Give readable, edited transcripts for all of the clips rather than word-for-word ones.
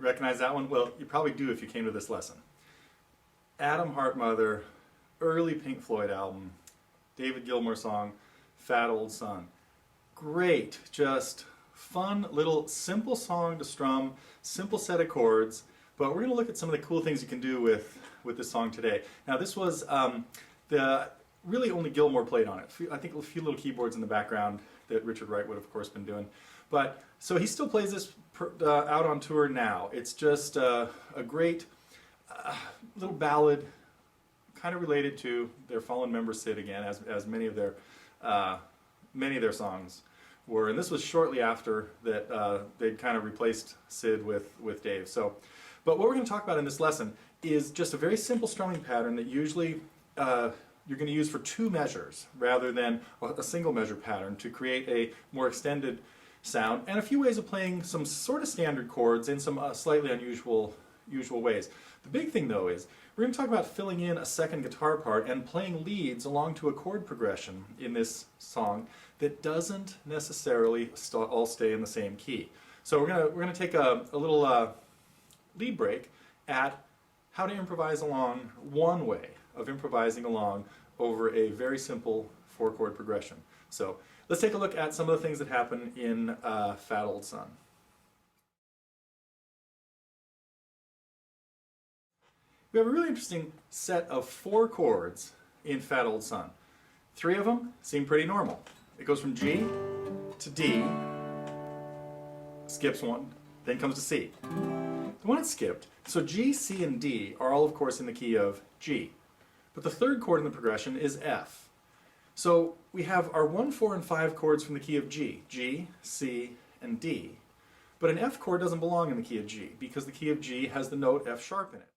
Recognize that one? Well, you probably do if you came to this lesson. Atom Heart Mother, early Pink Floyd album, David Gilmour song, Fat Old Son. Great, just fun little simple song to strum, simple set of chords, but we're going to look at some of the cool things you can do with this song today. Now this was the really only Gilmour played on it. I think a few little keyboards in the background that Richard Wright would have, of course, been doing. But so he still plays this out on tour now. It's just a great little ballad, kind of related to their fallen member Sid again, as many of their songs were. And this was shortly after that they'd kind of replaced Sid with Dave. So, but what we're going to talk about in this lesson is just a very simple strumming pattern that usually you're going to use for two measures rather than a single measure pattern to create a more extended sound, and a few ways of playing some sort of standard chords in some slightly unusual ways. The big thing though is we're going to talk about filling in a second guitar part and playing leads along to a chord progression in this song that doesn't necessarily all stay in the same key. So we're going to take a little lead break at how to improvise along, one way of improvising along over a very simple 4-chord progression. So let's take a look at some of the things that happen in Fat Old Son. We have a really interesting set of 4 chords in Fat Old Son. 3 of them seem pretty normal. It goes from G to D, skips one, then comes to C. The one it skipped, so G, C, and D are all, of course, in the key of G. But the 3rd chord in the progression is F. So we have our 1, 4, and 5 chords from the key of G, G, C, and D. But an F chord doesn't belong in the key of G because the key of G has the note F sharp in it.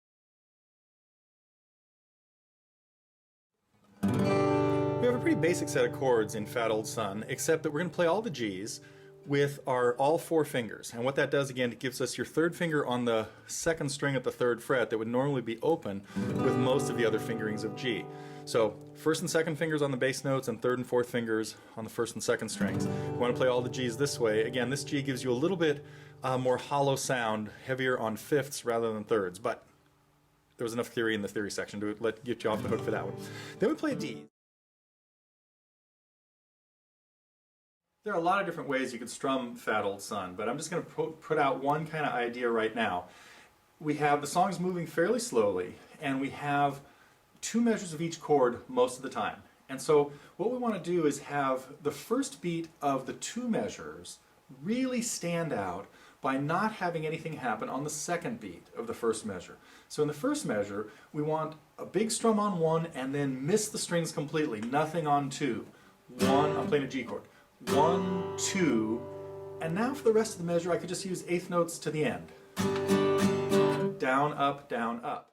We have a pretty basic set of chords in Fat Old Son, except that we're going to play all the G's with all 4 fingers. And what that does, again, it gives us your 3rd finger on the 2nd string at the 3rd fret that would normally be open with most of the other fingerings of G. So 1st and 2nd fingers on the bass notes and 3rd and 4th fingers on the 1st and 2nd strings. We want to play all the G's this way. Again, this G gives you a little bit more hollow sound, heavier on 5ths rather than 3rds, but there was enough theory in the theory section to get you off the hook for that one. Then we play a D. There are a lot of different ways you could strum Fat Old Son, but I'm just going to put out one kind of idea right now. We have the songs moving fairly slowly, and we have 2 measures of each chord most of the time. And so what we want to do is have the first beat of the 2 measures really stand out by not having anything happen on the 2nd beat of the 1st measure. So in the 1st measure, we want a big strum on 1 and then miss the strings completely, nothing on 2. 1, I'm playing a G chord. 1, 2, and now for the rest of the measure I could just use 8th notes to the end. Down, up, down, up.